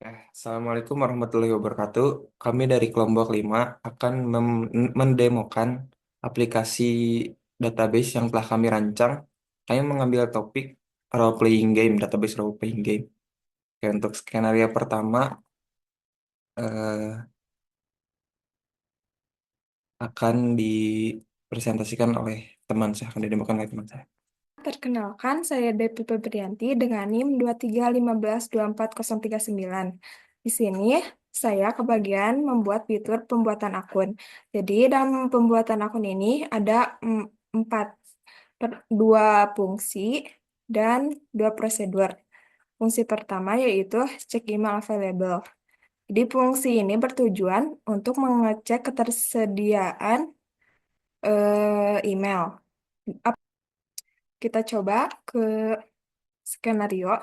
Assalamualaikum warahmatullahi wabarakatuh. Kami dari kelompok 5 akan mendemokan aplikasi database yang telah kami rancang. Kami mengambil topik role playing game, database role playing game. Oke, untuk skenario pertama eh, akan dipresentasikan oleh teman saya, akan didemokan oleh teman saya. Perkenalkan, saya Depi Febrianti dengan NIM 23152439. Di sini, saya kebagian membuat fitur pembuatan akun. Jadi, dalam pembuatan akun ini ada empat, dua fungsi dan dua prosedur. Fungsi pertama yaitu cek email available. Jadi, fungsi ini bertujuan untuk mengecek ketersediaan email. Kita coba ke skenario.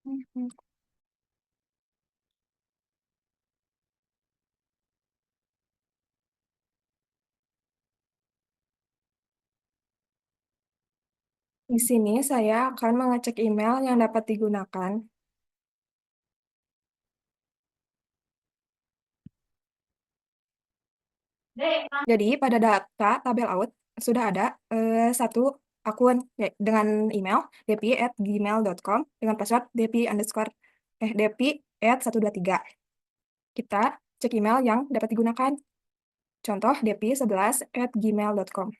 Mhm. Di sini saya akan mengecek email yang dapat digunakan. Jadi pada data tabel out sudah ada satu akun dengan email depi@gmail.com dengan password depi_depi@123. Kita cek email yang dapat digunakan. Contoh depi11@gmail.com.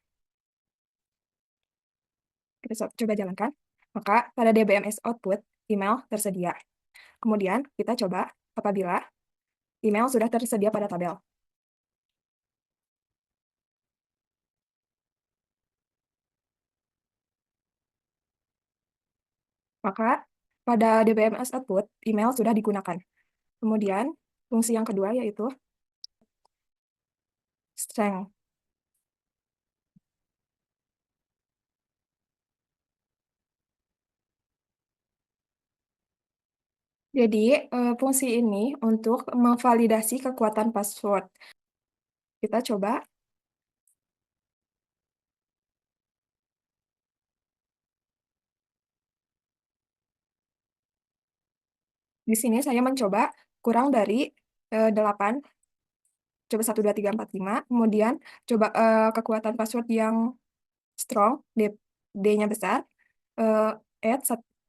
Kita coba jalankan. Maka pada DBMS output email tersedia. Kemudian kita coba apabila email sudah tersedia pada tabel. Maka pada DBMS output, email sudah digunakan. Kemudian, fungsi yang kedua yaitu strength. Jadi, fungsi ini untuk memvalidasi kekuatan password. Kita coba. Di sini saya mencoba kurang dari 8, coba 1, 2, 3, 4, 5. Kemudian, coba kekuatan password yang strong, D-nya besar, eh, add,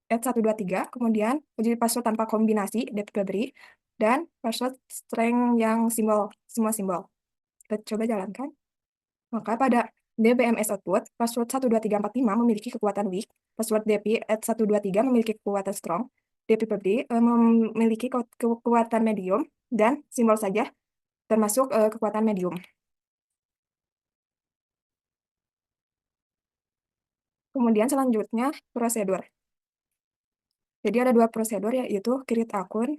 add 1, 2, 3, kemudian uji password tanpa kombinasi, delivery, dan password strength yang simbol, semua simbol. Kita coba jalankan. Maka pada DBMS output, password 1, 2, 3, 4, 5 memiliki kekuatan weak, password DP at 1, 2, 3 memiliki kekuatan strong, DP PUBG memiliki kekuatan medium, dan simbol saja termasuk kekuatan medium. Kemudian selanjutnya prosedur. Jadi ada dua prosedur yaitu create akun.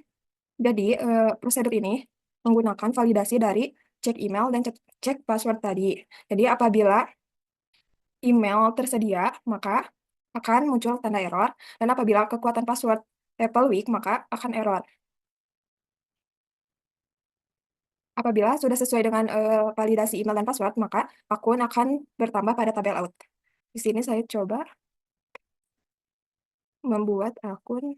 Jadi prosedur ini menggunakan validasi dari cek email dan cek password tadi. Jadi apabila email tersedia, maka akan muncul tanda error. Dan apabila kekuatan password level weak, maka akan error. Apabila sudah sesuai dengan validasi email dan password, maka akun akan bertambah pada tabel out. Di sini saya coba membuat akun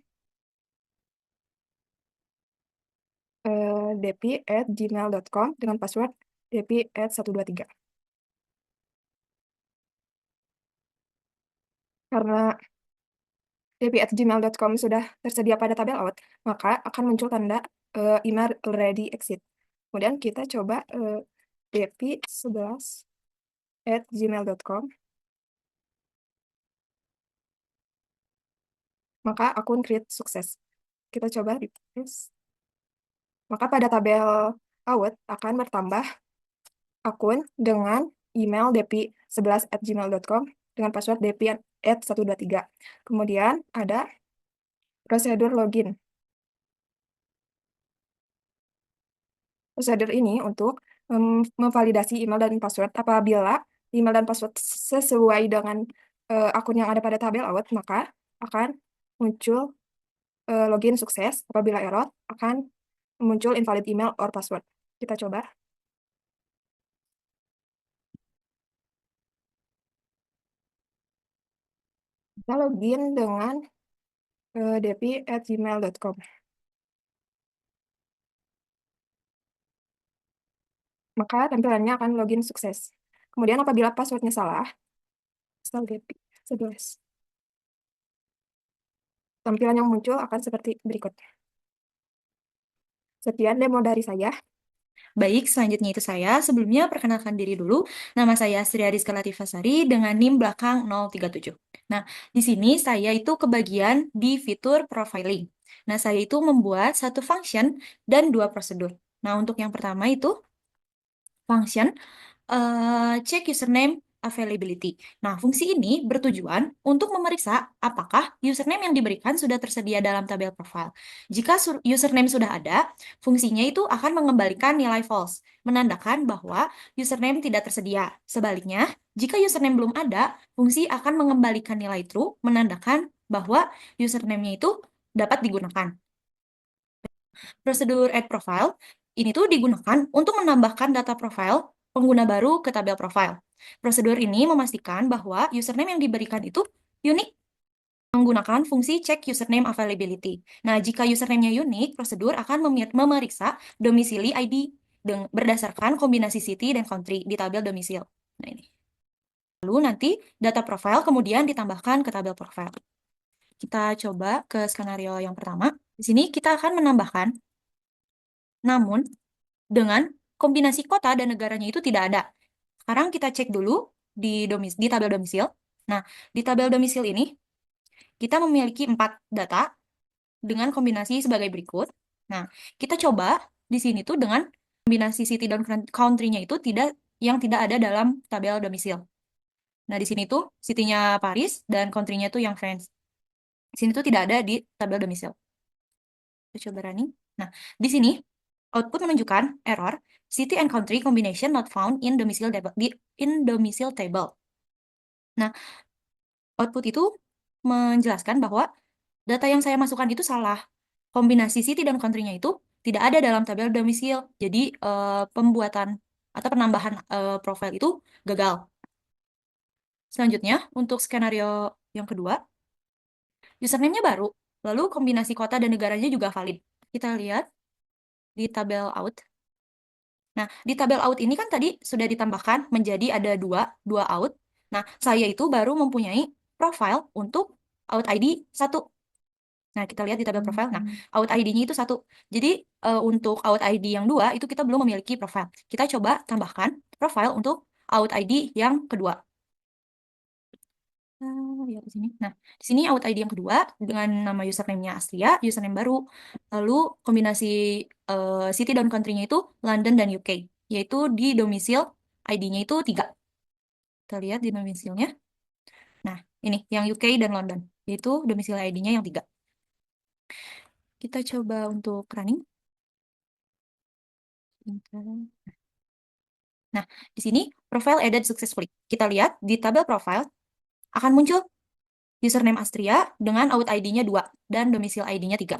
depi@gmail.com dengan password depi@123. Karena depi@gmail.com sudah tersedia pada tabel out, maka akan muncul tanda email already exit. Kemudian kita coba depi11@gmail.com, maka akun create sukses. Kita coba refresh. Maka pada tabel out akan bertambah akun dengan email depi11@gmail.com dengan password depi@123. Kemudian ada prosedur login. Prosedur ini untuk memvalidasi email dan password. Apabila email dan password sesuai dengan akun yang ada pada tabel out, maka akan muncul login sukses. Apabila error, akan muncul invalid email or password. Kita coba. Kita login dengan depi@gmail.com. maka tampilannya akan login sukses. Kemudian apabila passwordnya salah, install Gephi 11. Tampilan yang muncul akan seperti berikut. Sekian demo dari saya. Baik, selanjutnya itu saya. Sebelumnya perkenalkan diri dulu. Nama saya Sri Ariska Latifasari dengan NIM belakang 037. Nah, di sini saya itu kebagian di fitur profiling. Nah, saya itu membuat satu function dan dua prosedur. Nah, untuk yang pertama itu function cek username availability. Nah, fungsi ini bertujuan untuk memeriksa apakah username yang diberikan sudah tersedia dalam tabel profile. Jika username sudah ada, fungsinya itu akan mengembalikan nilai false, menandakan bahwa username tidak tersedia. Sebaliknya, jika username belum ada, fungsi akan mengembalikan nilai true, menandakan bahwa username-nya itu dapat digunakan. Prosedur add profile ini tuh digunakan untuk menambahkan data profile pengguna baru ke tabel profile. Prosedur ini memastikan bahwa username yang diberikan itu unik menggunakan fungsi check username availability. Nah, jika username-nya unik, prosedur akan memeriksa domisili ID berdasarkan kombinasi city dan country di tabel domisil. Nah, ini. Lalu nanti data profile kemudian ditambahkan ke tabel profile. Kita coba ke skenario yang pertama. Di sini kita akan menambahkan namun dengan kombinasi kota dan negaranya itu tidak ada. Sekarang kita cek dulu di tabel domisil. Nah, di tabel domisil ini kita memiliki 4 data dengan kombinasi sebagai berikut. Nah, kita coba di sini tuh dengan kombinasi city dan country-nya itu tidak ada dalam tabel domisil. Nah, di sini tuh city-nya Paris dan country-nya tuh yang France. Di sini tuh tidak ada di tabel domisil. Kita coba running. Nah, di sini output menunjukkan error city and country combination not found in domicile table. Nah, output itu menjelaskan bahwa data yang saya masukkan itu salah. Kombinasi city dan country-nya itu tidak ada dalam tabel domisil. Jadi pembuatan atau penambahan profil itu gagal. Selanjutnya, untuk skenario yang kedua, username-nya baru, lalu kombinasi kota dan negaranya juga valid. Kita lihat di tabel out. Nah, di tabel out ini kan tadi sudah ditambahkan menjadi ada dua out. Nah, saya itu baru mempunyai profile untuk out ID 1. Nah, kita lihat di tabel profile. Nah, out ID-nya itu 1. Jadi, untuk out ID yang 2, itu kita belum memiliki profile. Kita coba tambahkan profile untuk out ID yang kedua. Lihat di sini. Nah, di sini out ID yang kedua dengan nama username-nya Astria, username baru. Lalu kombinasi city dan country-nya itu London dan UK, yaitu di domisil ID-nya itu 3. Kita lihat di domisilnya. Nah, ini yang UK dan London, yaitu domisil ID-nya yang 3. Kita coba untuk running. Nah, di sini profile added successfully. Kita lihat di tabel profile akan muncul username Astria dengan out ID-nya 2 dan domisil ID-nya 3.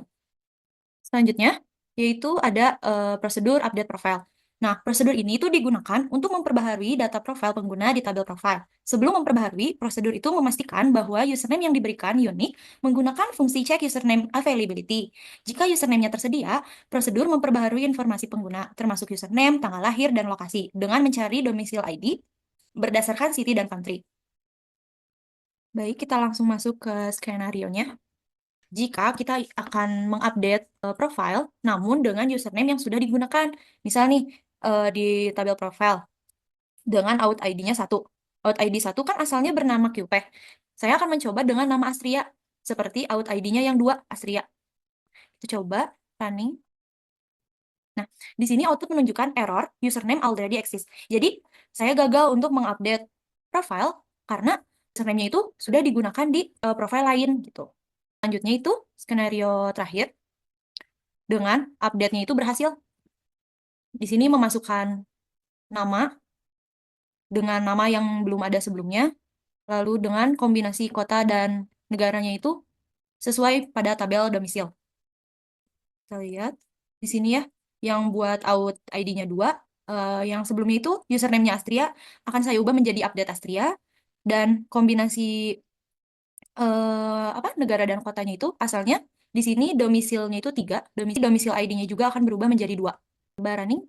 Selanjutnya, yaitu ada prosedur update profile. Nah, prosedur ini itu digunakan untuk memperbaharui data profil pengguna di tabel profile. Sebelum memperbaharui, prosedur itu memastikan bahwa username yang diberikan unik menggunakan fungsi check username availability. Jika username-nya tersedia, prosedur memperbaharui informasi pengguna, termasuk username, tanggal lahir, dan lokasi, dengan mencari domisil ID berdasarkan city dan country. Baik, kita langsung masuk ke skenario-nya. Jika kita akan mengupdate profile, namun dengan username yang sudah digunakan. Misal nih, di tabel profile, dengan out ID-nya 1. Out ID 1 kan asalnya bernama QP. Saya akan mencoba dengan nama Astria, seperti out ID-nya yang 2, Astria. Kita coba running. Nah, di sini output menunjukkan error username already exists. Jadi, saya gagal untuk mengupdate profile karena username-nya itu sudah digunakan di profile lain gitu. Selanjutnya itu skenario terakhir dengan update-nya itu berhasil. Di sini memasukkan nama dengan nama yang belum ada sebelumnya, lalu dengan kombinasi kota dan negaranya itu sesuai pada tabel domisil. Kita lihat di sini ya, yang buat out ID-nya 2, yang sebelumnya itu username-nya Astria, akan saya ubah menjadi update Astria, dan kombinasi negara dan kotanya itu asalnya di sini domisilnya itu 3, domisil ID-nya juga akan berubah menjadi 2. Coba running.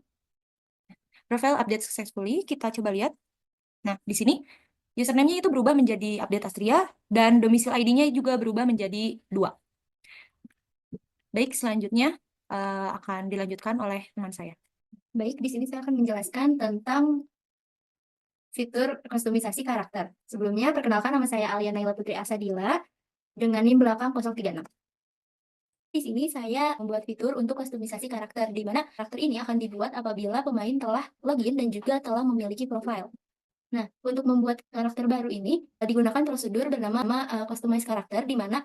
Profile update successfully, kita coba lihat. Nah, di sini username-nya itu berubah menjadi update Astria dan domisili ID-nya juga berubah menjadi 2. Baik, selanjutnya akan dilanjutkan oleh teman saya. Baik, di sini saya akan menjelaskan tentang fitur kustomisasi karakter. Sebelumnya, perkenalkan nama saya Alia Naila Putri Asadila dengan NIM belakang 036. Di sini saya membuat fitur untuk kustomisasi karakter, di mana karakter ini akan dibuat apabila pemain telah login dan juga telah memiliki profile. Nah, untuk membuat karakter baru ini digunakan prosedur bernama customize karakter, di mana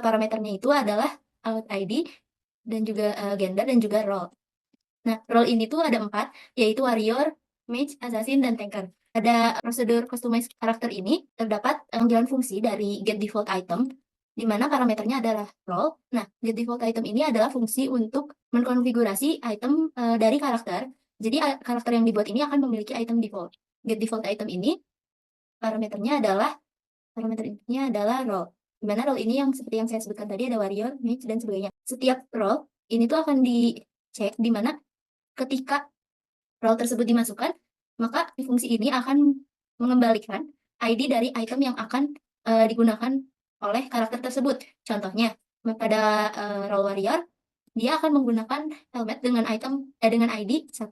parameternya itu adalah out ID dan juga gender dan juga role. Nah, role ini tuh ada 4, yaitu warrior, mage, assassin, dan tanker. Pada prosedur customize karakter ini terdapat panggilan fungsi dari get default item, di mana parameternya adalah role. Nah, get default item ini adalah fungsi untuk mengkonfigurasi item dari karakter. Jadi karakter yang dibuat ini akan memiliki item default. Get default item ini parameternya adalah role. Di mana role ini yang seperti yang saya sebutkan tadi ada warrior, mage, dan sebagainya. Setiap role ini tuh akan dicek di mana ketika role tersebut dimasukkan, maka fungsi ini akan mengembalikan ID dari item yang akan digunakan oleh karakter tersebut. Contohnya, pada role warrior, dia akan menggunakan helmet dengan dengan ID 1.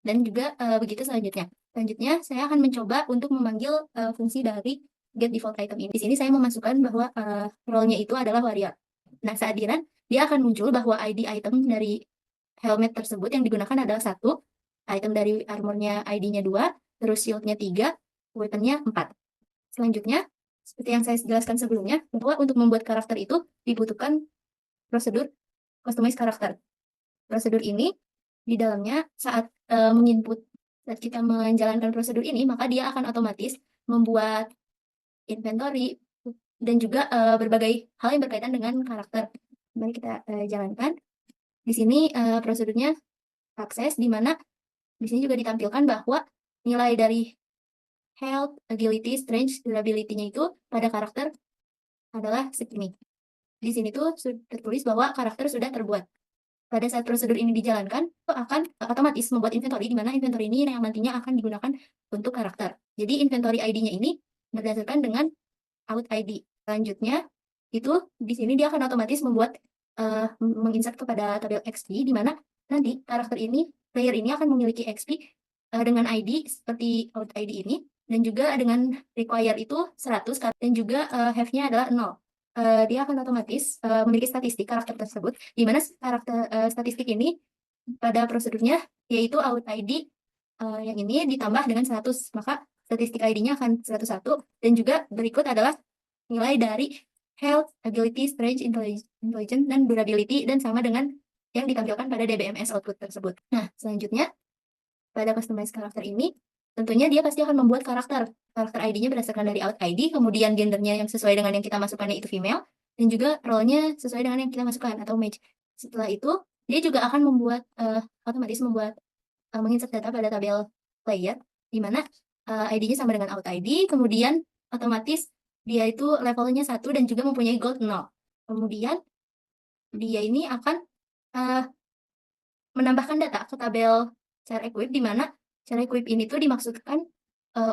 Dan juga begitu selanjutnya. Selanjutnya, saya akan mencoba untuk memanggil fungsi dari get default item ini. Di sini saya memasukkan bahwa role-nya itu adalah warrior. Nah, saat di run, dia akan muncul bahwa ID item dari helmet tersebut yang digunakan adalah 1, item dari armornya ID-nya 2, terus shield-nya 3, weapon-nya 4. Selanjutnya, seperti yang saya jelaskan sebelumnya, bahwa untuk membuat karakter itu dibutuhkan prosedur customize karakter. Prosedur ini di dalamnya saat kita menjalankan prosedur ini, maka dia akan otomatis membuat inventory dan juga berbagai hal yang berkaitan dengan karakter. Mari kita jalankan. Di sini prosedurnya akses, di mana di sini juga ditampilkan bahwa nilai dari health, agility, strength, durability-nya itu pada karakter adalah segini. Di sini tuh tertulis bahwa karakter sudah terbuat. Pada saat prosedur ini dijalankan, akan otomatis membuat inventory, di mana inventory ini yang nantinya akan digunakan untuk karakter. Jadi inventory ID-nya ini berdasarkan dengan out ID. Selanjutnya, itu di sini dia akan otomatis membuat menginsert kepada tabel XP, di mana nanti karakter ini, player ini akan memiliki XP dengan ID seperti out ID ini, dan juga dengan require itu 100, dan juga have-nya adalah 0. Dia akan otomatis memiliki statistik karakter tersebut, di mana statistik ini pada prosedurnya yaitu out ID yang ini ditambah dengan 100, maka statistik ID-nya akan 101, dan juga berikut adalah nilai dari health, agility, strength, intelligence, dan durability, dan sama dengan yang ditampilkan pada DBMS output tersebut. Nah, selanjutnya pada customize karakter ini, tentunya dia pasti akan membuat karakter ID-nya berdasarkan dari out ID, kemudian gendernya yang sesuai dengan yang kita masukkan yaitu female, dan juga role-nya sesuai dengan yang kita masukkan atau mage. Setelah itu, dia juga akan membuat otomatis menginsert data pada tabel player, di mana ID-nya sama dengan out ID, kemudian otomatis dia itu levelnya 1 dan juga mempunyai gold 0. Kemudian dia ini akan menambahkan data ke tabel char equip, di mana char equip ini tuh dimaksudkan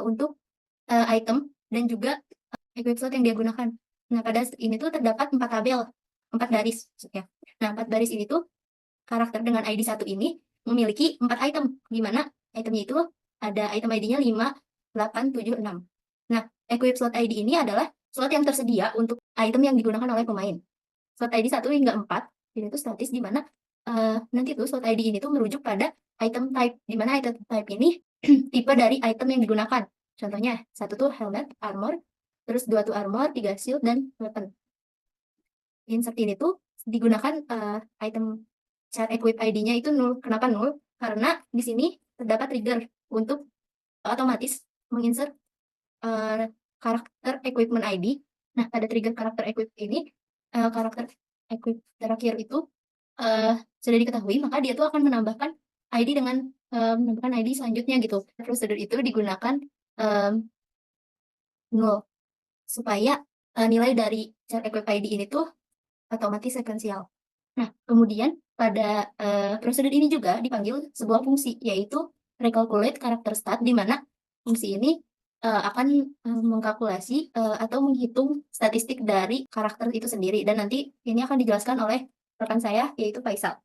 untuk item dan juga equip slot yang dia gunakan. Nah, pada ini tuh terdapat 4 tabel, 4 baris maksudnya. Nah, 4 baris ini tuh karakter dengan ID 1 ini memiliki 4 item, di mana itemnya itu ada item ID-nya 5, 8, 7, 6. Nah, equip slot ID ini adalah slot yang tersedia untuk item yang digunakan oleh pemain. Slot ID 1 hingga 4, ini tuh statis, di mana nanti tuh slot ID ini tuh merujuk pada item type, di mana item type ini tipe dari item yang digunakan. Contohnya, 1 tuh helmet, armor, terus 2 tuh armor, 3 shield, dan weapon. Insert ini tuh digunakan item char equip ID-nya itu 0. Kenapa 0? Karena di sini terdapat trigger untuk otomatis menginsert karakter equipment ID. Nah, pada trigger karakter equip ini, karakter equip terakhir itu sudah diketahui, maka dia tuh akan menambahkan ID dengan menambahkan ID selanjutnya gitu. Prosedur itu digunakan 0 supaya nilai dari char equip ID ini tuh otomatis sekuensial. Nah, kemudian pada prosedur ini juga dipanggil sebuah fungsi, yaitu recalculate character stat, di mana fungsi ini akan mengkalkulasi atau menghitung statistik dari karakter itu sendiri. Dan nanti ini akan dijelaskan oleh rekan saya, yaitu Faisal.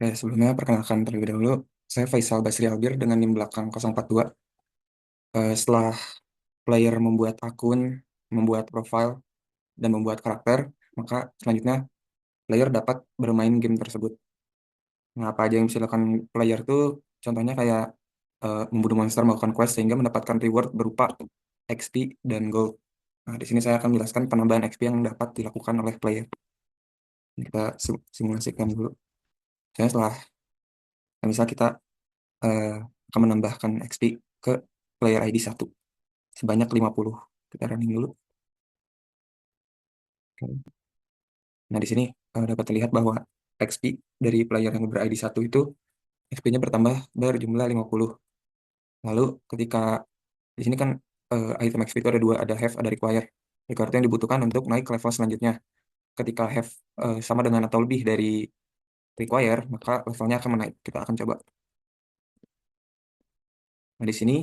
Oke, sebelumnya perkenalkan terlebih dahulu, saya Faisal Basri Albir dengan NIM belakang 042. Setelah player membuat akun, membuat profile, dan membuat karakter, maka selanjutnya player dapat bermain game tersebut. Nah, apa aja yang bisa dilakukan player tuh, contohnya kayak membunuh monster, melakukan quest, sehingga mendapatkan reward berupa XP dan gold. Nah, di sini saya akan menjelaskan penambahan XP yang dapat dilakukan oleh player. Ini kita simulasikan dulu. Saya setelah, misal kita eh, akan menambahkan XP ke player ID 1 sebanyak 50. Kita running dulu. Oke. Nah, di sini dapat terlihat bahwa XP dari player yang ber-ID 1 itu XP-nya bertambah berjumlah 50. Lalu ketika di sini kan item XP itu ada dua, ada have, ada require. Require itu yang dibutuhkan untuk naik ke level selanjutnya. Ketika have sama dengan atau lebih dari require, maka levelnya akan menaik. Kita akan coba. Nah, di sini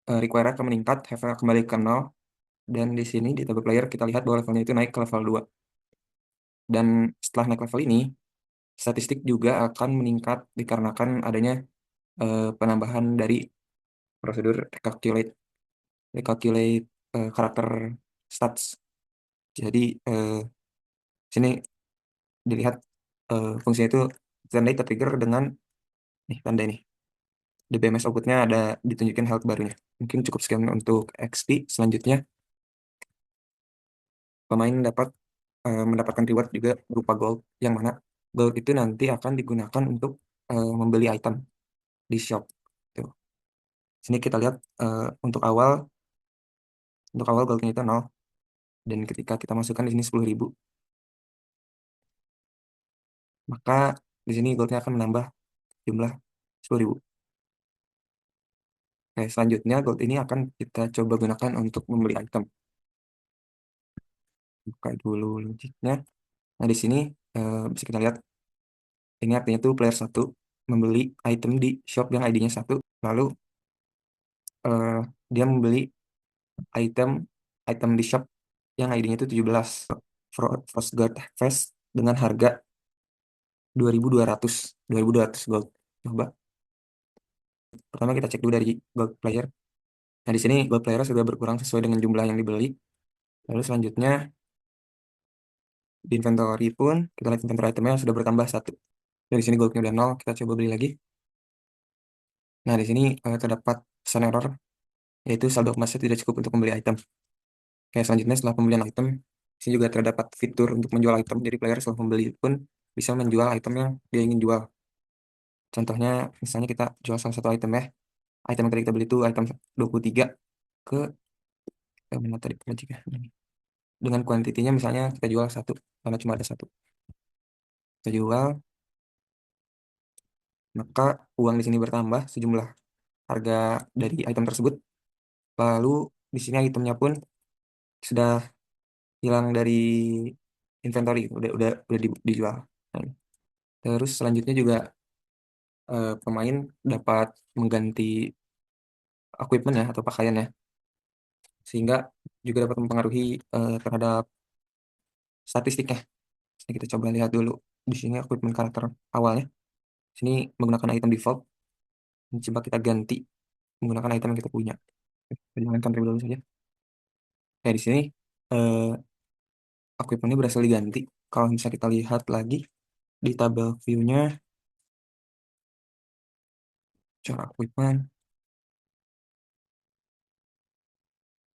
require akan meningkat, have kembali ke 0, dan di sini di tabel player kita lihat bahwa levelnya itu naik ke level 2. Dan setelah naik level ini, statistik juga akan meningkat dikarenakan adanya penambahan dari prosedur recalculate karakter stats. Jadi sini dilihat fungsinya itu tandai tertrigger dengan nih tanda ini. Di BMS outputnya ada ditunjukin health barunya. Mungkin cukup sekian untuk XP. Selanjutnya pemain dapat mendapatkan reward juga berupa gold, yang mana gold itu nanti akan digunakan untuk membeli item di shop. Tuh. Sini kita lihat untuk awal goldnya itu 0, dan ketika kita masukkan di sini 10.000, maka di sini goldnya akan menambah jumlah 10.000. Oke, selanjutnya gold ini akan kita coba gunakan untuk membeli item. Buka dulu logiknya. Nah, di sini bisa kita lihat ini artinya tuh player 1 membeli item di shop yang ID-nya 1, lalu eh, dia membeli item item di shop yang ID-nya itu 17, Frostguard Vest dengan harga 2.200 gold. Coba pertama kita cek dulu dari gold player. Nah, di sini gold player sudah berkurang sesuai dengan jumlah yang dibeli. Lalu selanjutnya di inventory pun kita lihat inventory itemnya sudah bertambah 1. Dari sini goldnya udah 0, kita coba beli lagi. Nah, di sini terdapat pesan error, yaitu saldo emasnya tidak cukup untuk membeli item. Oke, selanjutnya setelah pembelian item, sini juga terdapat fitur untuk menjual item. Jadi player setelah membeli pun bisa menjual item yang dia ingin jual. Contohnya, misalnya kita jual salah satu item ya. Item yang tadi kita beli itu item 23 ke mana tadi jika dengan kuantitinya misalnya kita jual 1 karena cuma ada 1. Kita jual, maka uang di sini bertambah sejumlah harga dari item tersebut. Lalu di sini itemnya pun sudah hilang dari inventory, udah dijual. Nah, terus selanjutnya juga pemain dapat mengganti equipment ya atau pakaian ya, sehingga juga dapat mempengaruhi terhadap statistiknya. Sini kita coba lihat dulu di sini equipment karakter awalnya. Sini menggunakan item default. Coba kita ganti menggunakan item yang kita punya. Jalankan terlebih dahulu saja. Ya, di sini equipmentnya berhasil diganti. Kalau misalnya kita lihat lagi di tabel view-nya, cara equipment.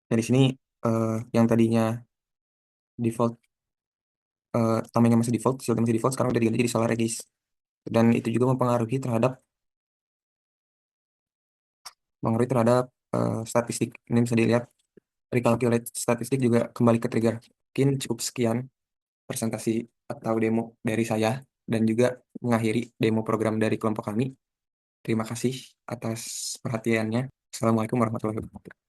Nah, di sini yang tadinya default, tamanya masih default, shieldnya masih default, sekarang udah diganti jadi Solar Aegis. Dan itu juga mempengaruhi terhadap statistik. Ini bisa dilihat recalculate statistik juga kembali ke trigger. Mungkin cukup sekian presentasi atau demo dari saya dan juga mengakhiri demo program dari kelompok kami. Terima kasih atas perhatiannya. Assalamualaikum warahmatullahi wabarakatuh.